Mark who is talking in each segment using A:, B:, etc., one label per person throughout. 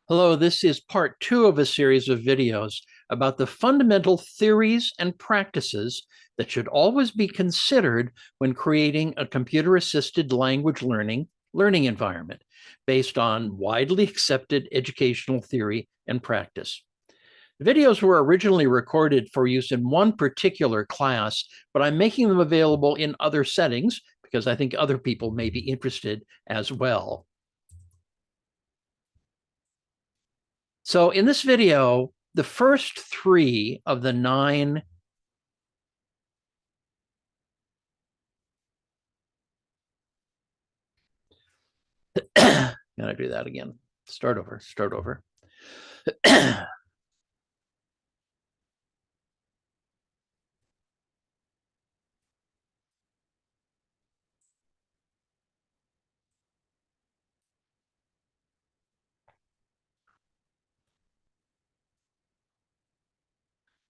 A: Hello, this is part 2 of a series of videos about the fundamental theories and practices that should always be considered when creating a computer-assisted language learning environment based on widely accepted educational theory and practice. The videos were originally recorded for use in one particular class, but I'm making them available in other settings because I think other people may be interested as well. So in this video, the first 3 of the 9 gotta do that again. Start over.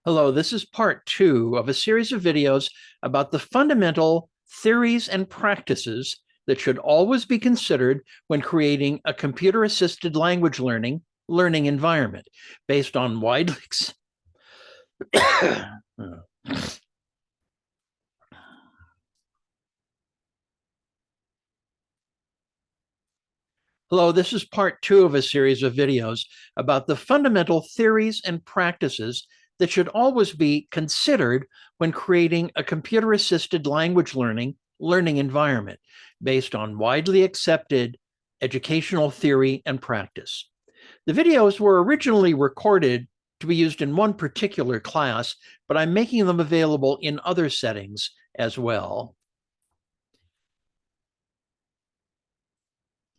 A: Hello, this is part 2 of a series of videos about the fundamental theories and practices that should always be considered when creating a computer-assisted language learning environment based on widely Hello, this is part 2 of a series of videos about the fundamental theories and practices that should always be considered when creating a computer-assisted language learning environment based on widely accepted educational theory and practice. The videos were originally recorded to be used in one particular class, but I'm making them available in other settings as well.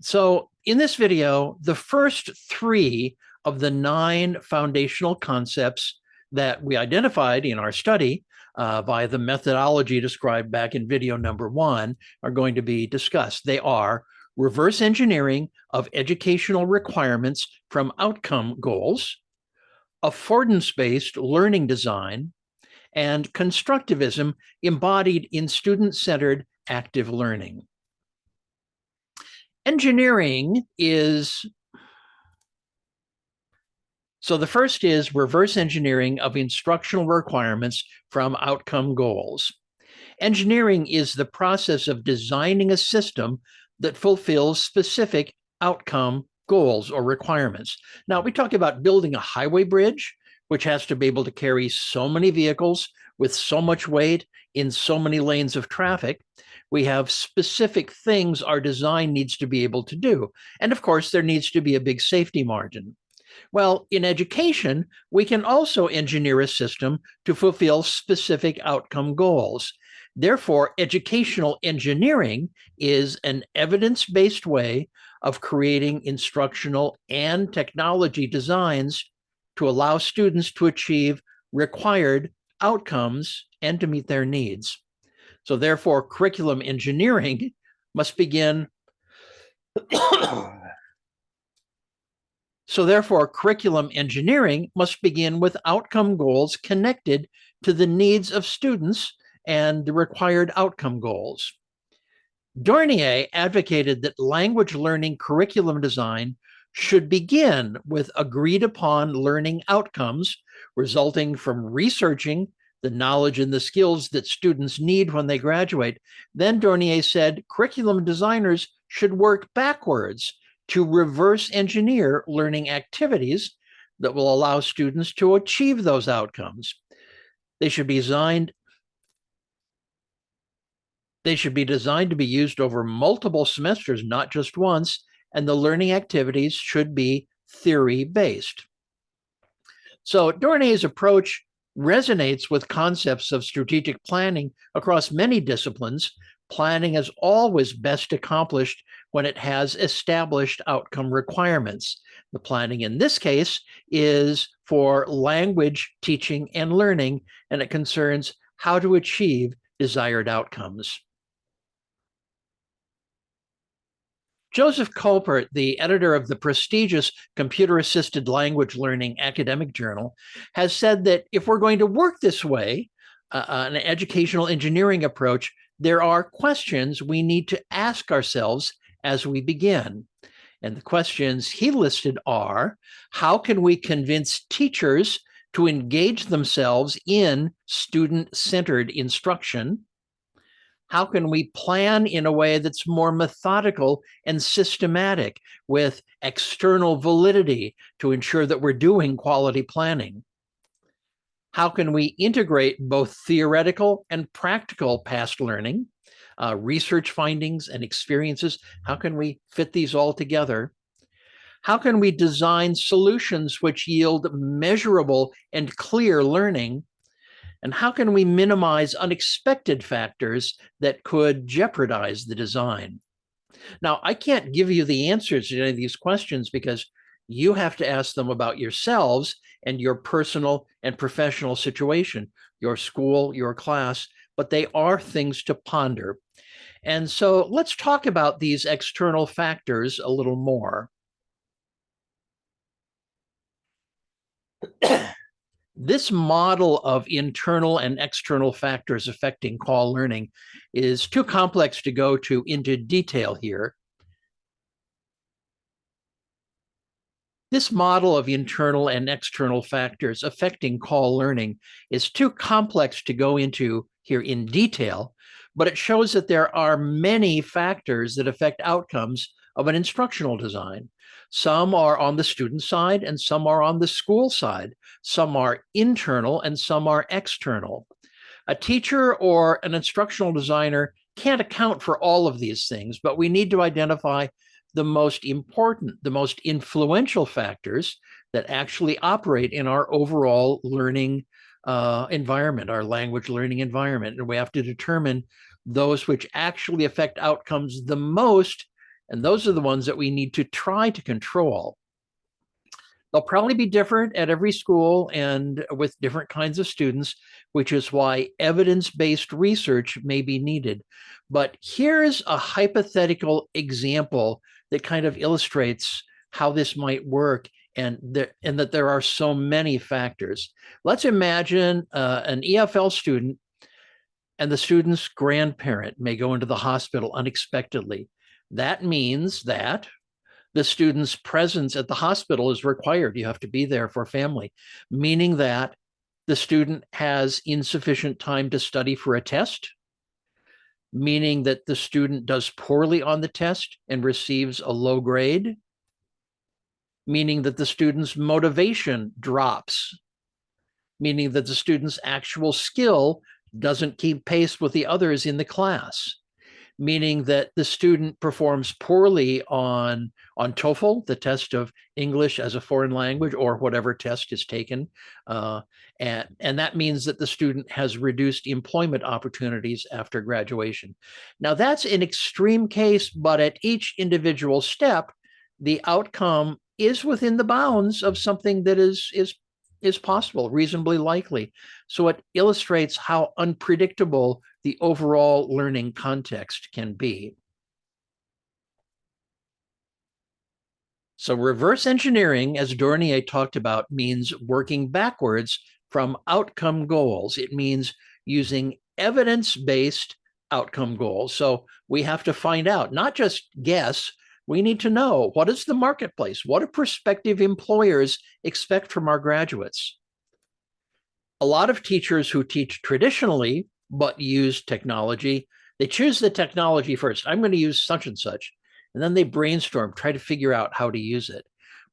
A: So in this video, the first 3 of the 9 foundational concepts that we identified in our study by the methodology described back in video number 1 are going to be discussed. They are reverse engineering of educational requirements from outcome goals, affordance-based learning design, and constructivism embodied in student-centered active learning. Engineering is, so the first is reverse engineering of instructional requirements from outcome goals. Engineering is the process of designing a system that fulfills specific outcome goals or requirements. Now, we talk about building a highway bridge, which has to be able to carry so many vehicles with so much weight in so many lanes of traffic. We have specific things our design needs to be able to do. And of course, there needs to be a big safety margin. Well, in education, we can also engineer a system to fulfill specific outcome goals. Therefore, educational engineering is an evidence-based way of creating instructional and technology designs to allow students to achieve required outcomes and to meet their needs. So therefore, curriculum engineering must begin with outcome goals connected to the needs of students and the required outcome goals. Dornier advocated that language learning curriculum design should begin with agreed upon learning outcomes resulting from researching the knowledge and the skills that students need when they graduate. Then Dornier said curriculum designers should work backwards to reverse engineer learning activities that will allow students to achieve those outcomes. They should be designed to be used over multiple semesters, not just once, and the learning activities should be theory-based. So Dornier's approach resonates with concepts of strategic planning across many disciplines. Planning is always best accomplished when it has established outcome requirements. The planning in this case is for language teaching and learning, and it concerns how to achieve desired outcomes. Joseph Colpert, the editor of the prestigious computer-assisted language learning academic journal, has said that if we're going to work this way, an educational engineering approach, there are questions we need to ask ourselves as we begin. And the questions he listed are, how can we convince teachers to engage themselves in student-centered instruction? How can we plan in a way that's more methodical and systematic with external validity to ensure that we're doing quality planning? How can we integrate both theoretical and practical past learning, research findings and experiences? How can we fit these all together? How can we design solutions which yield measurable and clear learning? And how can we minimize unexpected factors that could jeopardize the design? Now, I can't give you the answers to any of these questions because you have to ask them about yourselves and your personal and professional situation, your school, your class, but they are things to ponder. And so let's talk about these external factors a little more. This model of internal and external factors affecting call learning is too complex to go into detail here. This model of internal and external factors affecting call learning is too complex to go into here in detail, but it shows that there are many factors that affect outcomes of an instructional design. Some are on the student side and some are on the school side. Some are internal and some are external. A teacher or an instructional designer can't account for all of these things, but we need to identify the most important, the most influential factors that actually operate in our overall learning environment, our language learning environment. And we have to determine those which actually affect outcomes the most, and those are the ones that we need to try to control. They'll probably be different at every school and with different kinds of students, which is why evidence-based research may be needed. But here's a hypothetical example that kind of illustrates how this might work and that there are so many factors. Let's imagine an EFL student and the student's grandparent may go into the hospital unexpectedly. That means that the student's presence at the hospital is required. You have to be there for family, meaning that the student has insufficient time to study for a test, meaning that the student does poorly on the test and receives a low grade, meaning that the student's motivation drops, meaning that the student's actual skill doesn't keep pace with the others in the class, meaning that the student performs poorly on TOEFL, the test of English as a foreign language, or whatever test is taken. And that means that the student has reduced employment opportunities after graduation. Now, that's an extreme case, but at each individual step, the outcome is within the bounds of something that is possible, reasonably likely. So it illustrates how unpredictable the overall learning context can be. So reverse engineering, as Dornier talked about, means working backwards from outcome goals. It means using evidence-based outcome goals. So we have to find out, not just guess, we need to know, what is the marketplace? What do prospective employers expect from our graduates? A lot of teachers who teach traditionally but use technology, they choose the technology first. I'm going to use such and such. And then they brainstorm, try to figure out how to use it.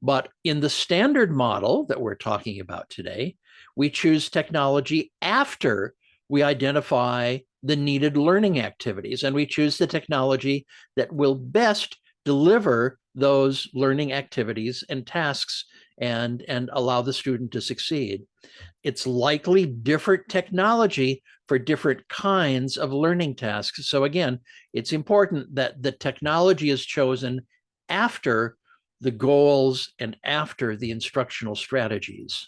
A: But in the standard model that we're talking about today, we choose technology after we identify the needed learning activities, and we choose the technology that will best deliver those learning activities and tasks and allow the student to succeed. It's likely different technology for different kinds of learning tasks. So again, it's important that the technology is chosen after the goals and after the instructional strategies.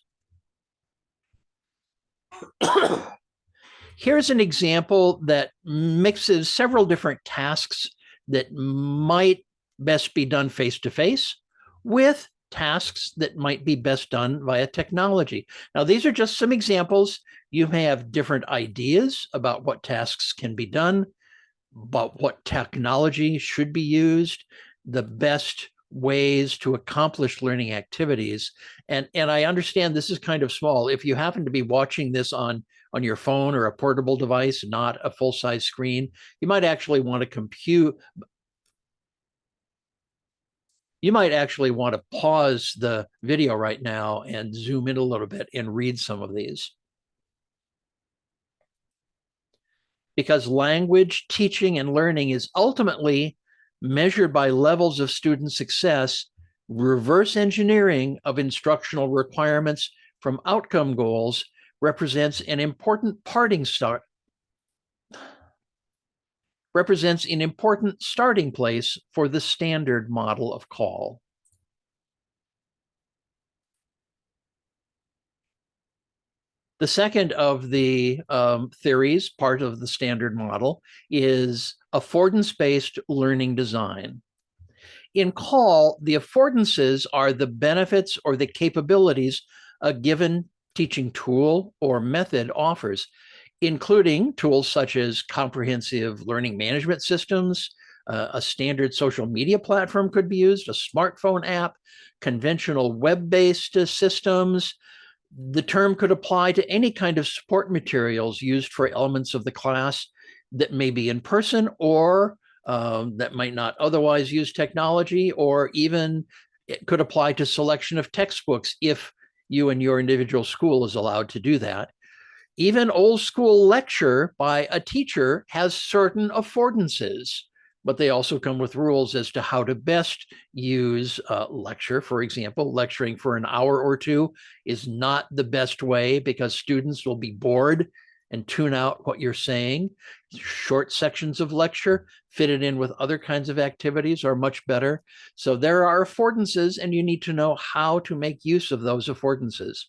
A: Here's an example that mixes several different tasks that might best be done face-to-face with tasks that might be best done via technology. Now, these are just some examples. You may have different ideas about what tasks can be done, about what technology should be used, the best ways to accomplish learning activities. And I understand this is kind of small. If you happen to be watching this on your phone or a portable device, not a full-size screen, you might actually want to pause the video right now and zoom in a little bit and read some of these. Because language teaching and learning is ultimately measured by levels of student success, reverse engineering of instructional requirements from outcome goals represents an important starting place for the standard model of call. The second of the theories, part of the standard model, is affordance-based learning design. In call, the affordances are the benefits or the capabilities a given teaching tool or method offers, including tools such as comprehensive learning management systems, a standard social media platform could be used, a smartphone app, conventional web-based systems. The term could apply to any kind of support materials used for elements of the class that may be in person or that might not otherwise use technology, or even it could apply to selection of textbooks if you and your individual school is allowed to do that. Even old school lecture by a teacher has certain affordances, but they also come with rules as to how to best use lecture. For example, lecturing for an hour or two is not the best way because students will be bored and tune out what you're saying. Short sections of lecture fitted in with other kinds of activities are much better. So there are affordances, and you need to know how to make use of those affordances.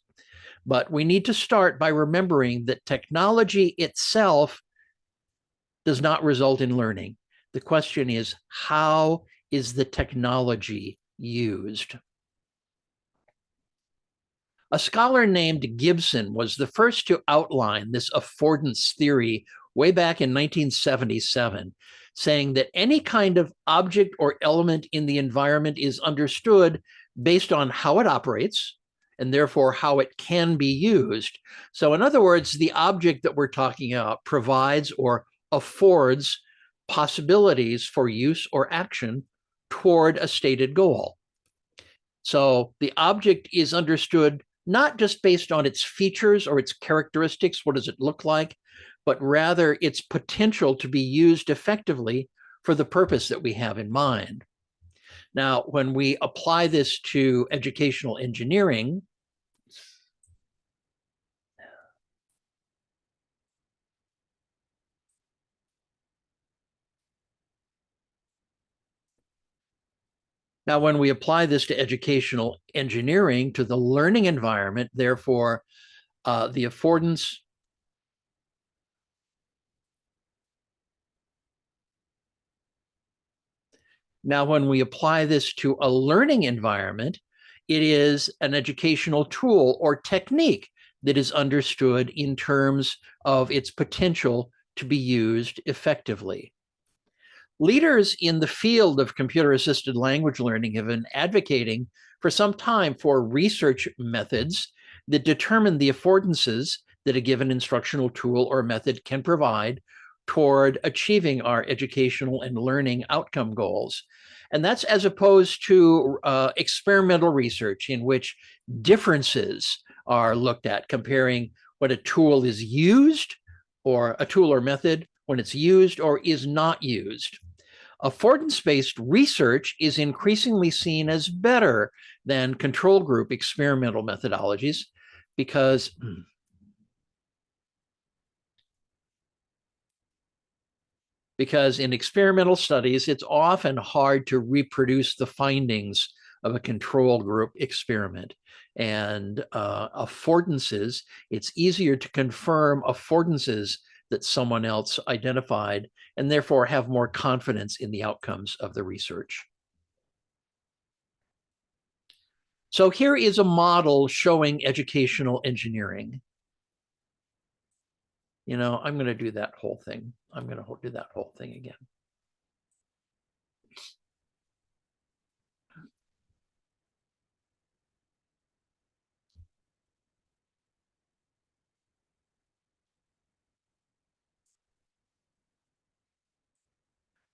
A: But we need to start by remembering that technology itself does not result in learning. The question is, how is the technology used? A scholar named Gibson was the first to outline this affordance theory way back in 1977, saying that any kind of object or element in the environment is understood based on how it operates, and therefore how it can be used. So in other words, the object that we're talking about provides or affords possibilities for use or action toward a stated goal. So the object is understood not just based on its features or its characteristics, what does it look like, but rather its potential to be used effectively for the purpose that we have in mind. Now, when we apply this to educational engineering, to the learning environment, therefore, the affordance Now, when we apply this to a learning environment, it is an educational tool or technique that is understood in terms of its potential to be used effectively. Leaders in the field of computer-assisted language learning have been advocating for some time for research methods that determine the affordances that a given instructional tool or method can provide toward achieving our educational and learning outcome goals. And that's as opposed to experimental research in which differences are looked at, comparing what a tool is used, or a tool or method when it's used or is not used. Affordance-based research is increasingly seen as better than control group experimental methodologies because in experimental studies, it's often hard to reproduce the findings of a control group experiment. And affordances, it's easier to confirm affordances that someone else identified, and therefore have more confidence in the outcomes of the research. So here is a model showing educational engineering. I'm going to do that whole thing. I'm going to do that whole thing again.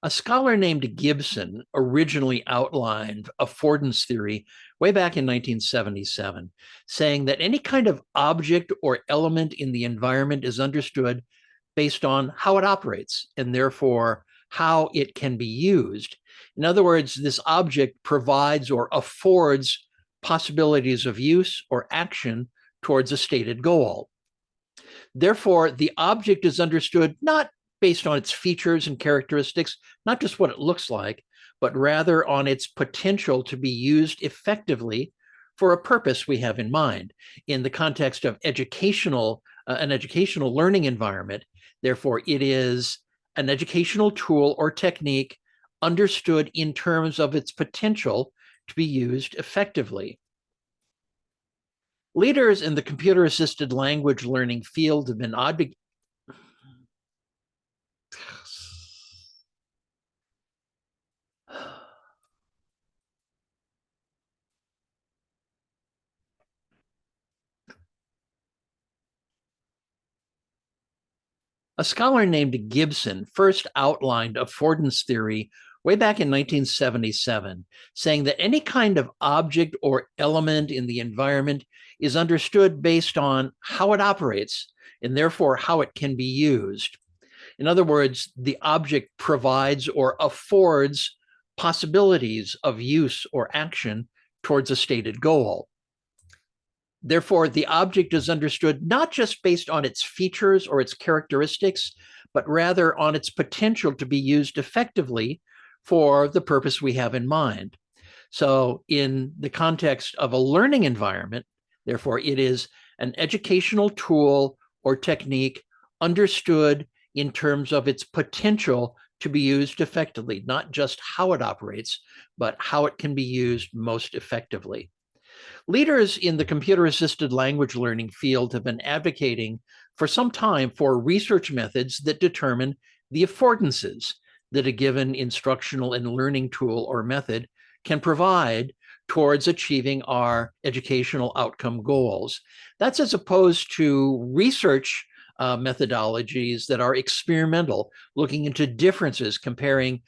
A: A scholar named Gibson originally outlined affordance theory way back in 1977, saying that any kind of object or element in the environment is understood based on how it operates and therefore how it can be used. In other words, this object provides or affords possibilities of use or action towards a stated goal. Therefore, the object is understood not based on its features and characteristics, not just what it looks like, but rather on its potential to be used effectively for a purpose we have in mind. In the context of an educational learning environment, therefore, it is an educational tool or technique understood in terms of its potential to be used effectively. Leaders in the computer-assisted language learning field have been A scholar named Gibson first outlined affordance theory way back in 1977, saying that any kind of object or element in the environment is understood based on how it operates and therefore how it can be used. In other words, the object provides or affords possibilities of use or action towards a stated goal. Therefore, the object is understood not just based on its features or its characteristics, but rather on its potential to be used effectively for the purpose we have in mind. So in the context of a learning environment, therefore, it is an educational tool or technique understood in terms of its potential to be used effectively, not just how it operates, but how it can be used most effectively. Leaders in the computer-assisted language learning field have been advocating for some time for research methods that determine the affordances that a given instructional and learning tool or method can provide towards achieving our educational outcome goals. That's as opposed to research methodologies that are experimental, looking into differences, comparing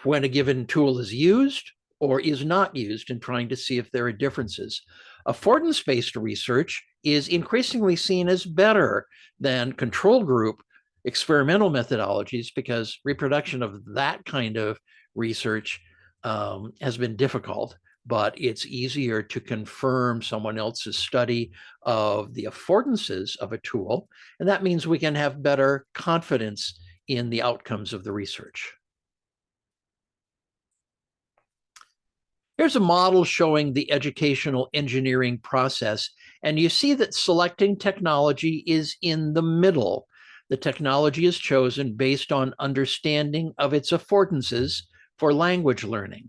A: when a given tool is used or is not used and trying to see if there are differences. Affordance-based research is increasingly seen as better than control group experimental methodologies because reproduction of that kind of research has been difficult, but it's easier to confirm someone else's study of the affordances of a tool, and that means we can have better confidence in the outcomes of the research. Here's a model showing the educational engineering process, and you see that selecting technology is in the middle. The technology is chosen based on understanding of its affordances for language learning.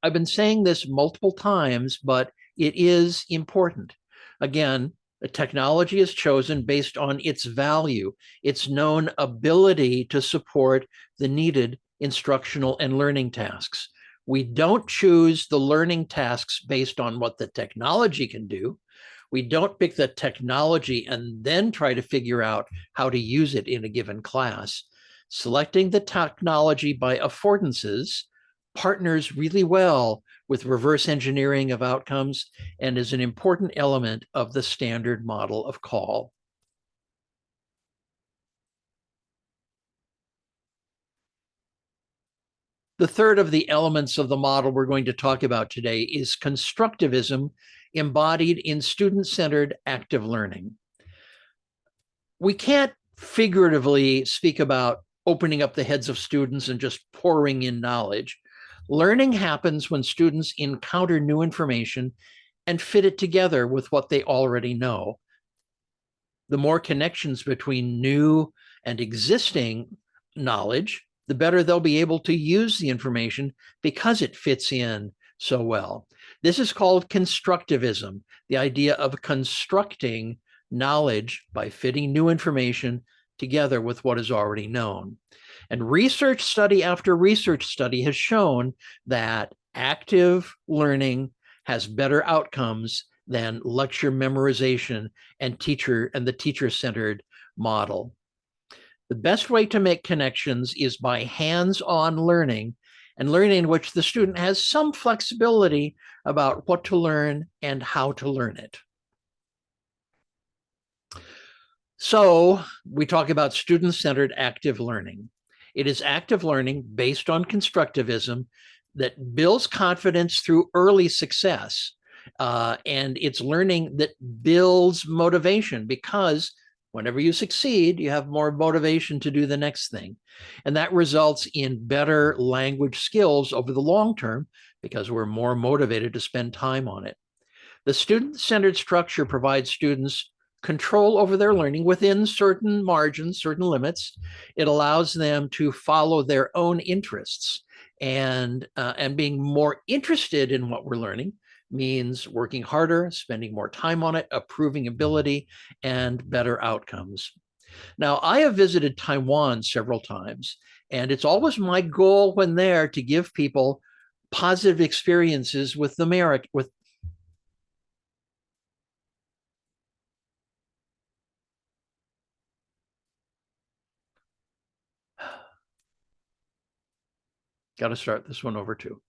A: I've been saying this multiple times, but it is important. Again, the technology is chosen based on its value, its known ability to support the needed instructional and learning tasks. We don't choose the learning tasks based on what the technology can do. We don't pick the technology and then try to figure out how to use it in a given class. Selecting the technology by affordances partners really well with reverse engineering of outcomes and is an important element of the standard model of call. The third of the elements of the model we're going to talk about today is constructivism embodied in student-centered active learning. We can't figuratively speak about opening up the heads of students and just pouring in knowledge. Learning happens when students encounter new information and fit it together with what they already know. The more connections between new and existing knowledge, the better they'll be able to use the information because it fits in so well. This is called constructivism, the idea of constructing knowledge by fitting new information together with what is already known. And research study after research study has shown that active learning has better outcomes than lecture memorization and the teacher-centered model. The best way to make connections is by hands-on learning, and learning in which the student has some flexibility about what to learn and how to learn it. So we talk about student-centered active learning. It is active learning based on constructivism that builds confidence through early success. And it's learning that builds motivation, because whenever you succeed, you have more motivation to do the next thing. And that results in better language skills over the long term because we're more motivated to spend time on it. The student-centered structure provides students control over their learning within certain margins, certain limits. It allows them to follow their own interests, and being more interested in what we're learning means working harder, spending more time on it, improving ability, and better outcomes. Now, I have visited Taiwan several times, and it's always my goal when there to give people positive experiences with got to start this one over too.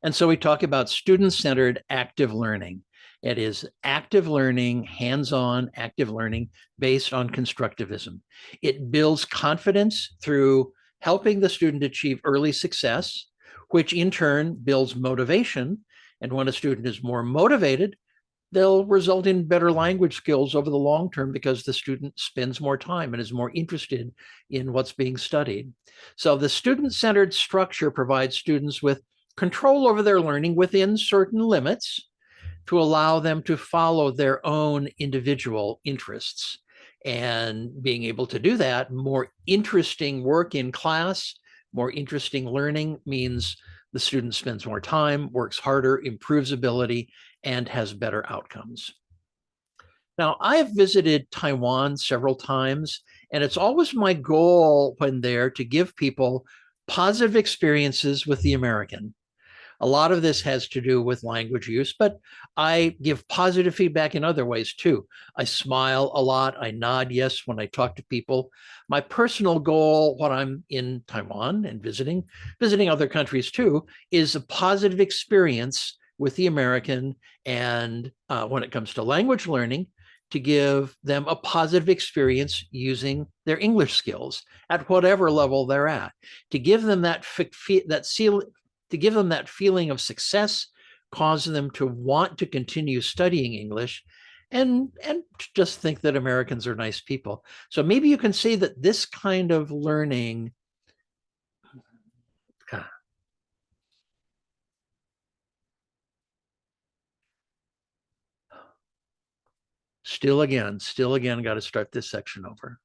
A: And so we talk about student-centered active learning. It is active learning, hands-on active learning based on constructivism. It builds confidence through helping the student achieve early success, which in turn builds motivation. And when a student is more motivated, they'll result in better language skills over the long term because the student spends more time and is more interested in what's being studied. So the student-centered structure provides students with control over their learning within certain limits to allow them to follow their own individual interests. And being able to do that, more interesting work in class, more interesting learning means the student spends more time, works harder, improves ability, and has better outcomes. Now, I have visited Taiwan several times, and it's always my goal when there to give people positive experiences with the American. A lot of this has to do with language use, but I give positive feedback in other ways too. I smile a lot. I nod yes when I talk to people. My personal goal when I'm in Taiwan and visiting other countries too, is a positive experience with the American. And when it comes to language learning, to give them a positive experience using their English skills at whatever level they're at, to give them that feeling of success, cause them to want to continue studying English, and just think that Americans are nice people. So maybe you can say that this kind of learning still again, got to start this section over.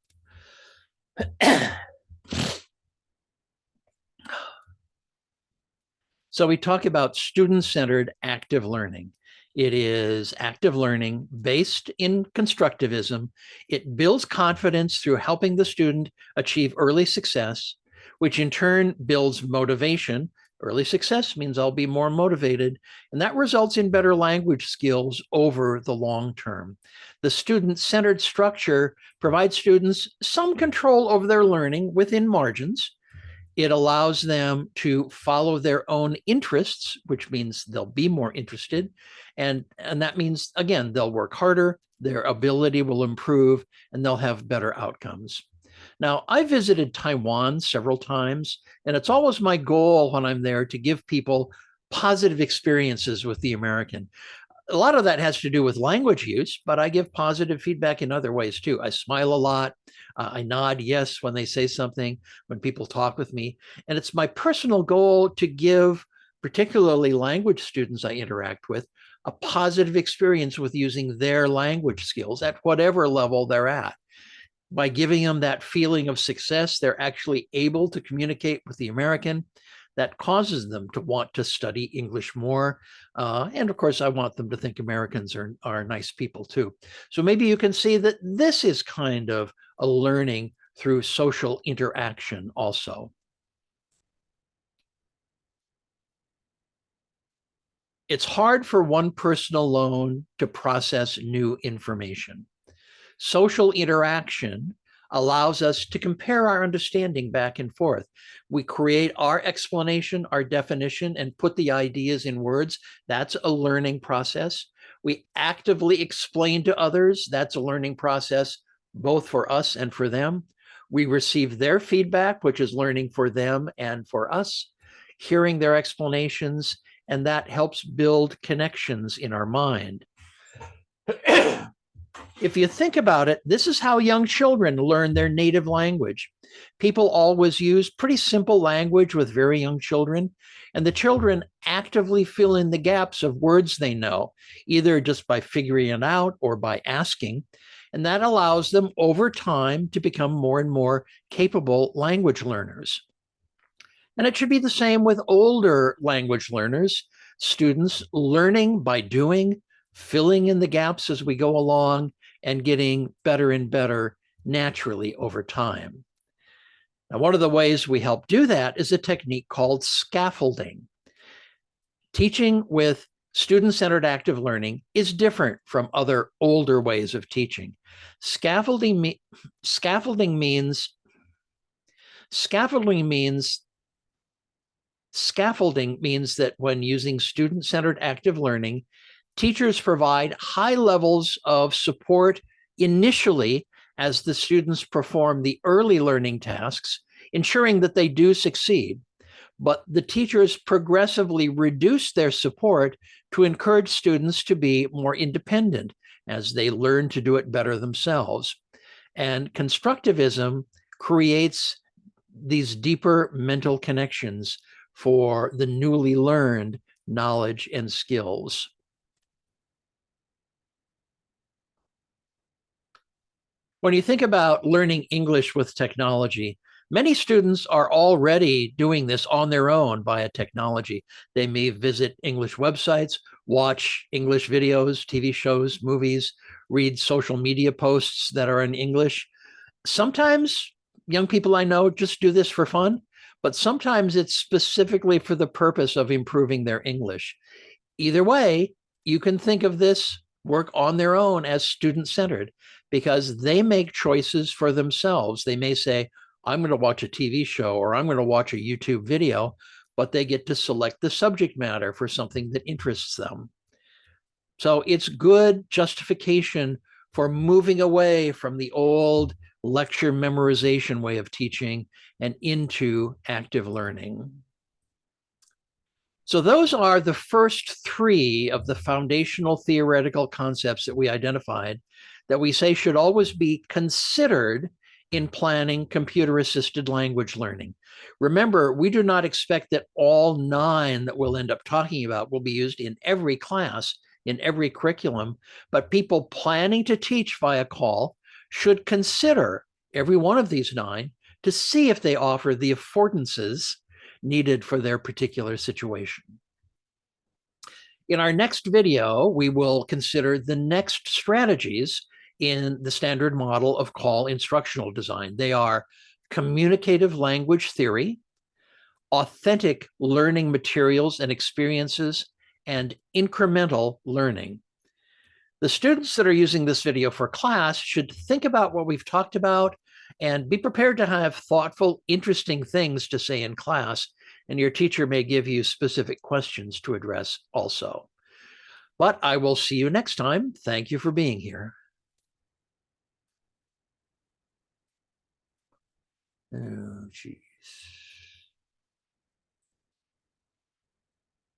A: So we talk about student-centered active learning. It is active learning based in constructivism. It builds confidence through helping the student achieve early success, which in turn builds motivation. Early success means I'll be more motivated, and that results in better language skills over the long term. The student-centered structure provides students some control over their learning within margins. It allows them to follow their own interests, which means they'll be more interested. And that means, again, they'll work harder, their ability will improve, and they'll have better outcomes. Now, I visited Taiwan several times, and it's always my goal when I'm there to give people positive experiences with the American. A lot of that has to do with language use, but I give positive feedback in other ways too. I smile a lot. I nod yes when they say something, when people talk with me. And it's my personal goal to give, particularly language students I interact with, a positive experience with using their language skills at whatever level they're at. By giving them that feeling of success, they're actually able to communicate with the American. That causes them to want to study English more. And of course, I want them to think Americans are nice people too. So maybe you can see that this is kind of a learning through social interaction also. It's hard for one person alone to process new information. Social interaction allows us to compare our understanding back and forth. We create our explanation, our definition, and put the ideas in words. That's a learning process. We actively explain to others. That's a learning process, both for us and for them. We receive their feedback, which is learning for them and for us, hearing their explanations, and that helps build connections in our mind. If you think about it, this is how young children learn their native language. People always use pretty simple language with very young children, and the children actively fill in the gaps of words they know, either just by figuring it out or by asking. And that allows them over time to become more and more capable language learners. And it should be the same with older language learners, students learning by doing, filling in the gaps as we go along, and getting better and better naturally over time. Now, one of the ways we help do that is a technique called scaffolding. Teaching with student-centered active learning is different from other older ways of teaching. Scaffolding means that when using student-centered active learning, teachers provide high levels of support initially as the students perform the early learning tasks, ensuring that they do succeed. But the teachers progressively reduce their support to encourage students to be more independent as they learn to do it better themselves. And constructivism creates these deeper mental connections for the newly learned knowledge and skills. When you think about learning English with technology, many students are already doing this on their own via technology. They may visit English websites, watch English videos, TV shows, movies, read social media posts that are in English. Sometimes young people I know just do this for fun, but sometimes it's specifically for the purpose of improving their English. Either way, you can think of this work on their own as student-centered because they make choices for themselves. They may say, I'm going to watch a TV show or I'm going to watch a YouTube video, but they get to select the subject matter for something that interests them. So it's good justification for moving away from the old lecture memorization way of teaching and into active learning. So those are the first three of the foundational theoretical concepts that we identified that we say should always be considered in planning computer-assisted language learning. Remember, we do not expect that all 9 that we'll end up talking about will be used in every class, in every curriculum, but people planning to teach via call should consider every one of these 9 to see if they offer the affordances needed for their particular situation. In our next video, we will consider the next strategies in the standard model of call instructional design. They are communicative language theory, authentic learning materials and experiences, and incremental learning. The students that are using this video for class should think about what we've talked about and be prepared to have thoughtful, interesting things to say in class, and your teacher may give you specific questions to address also. But I will see you next time. Thank you for being here. Oh, geez.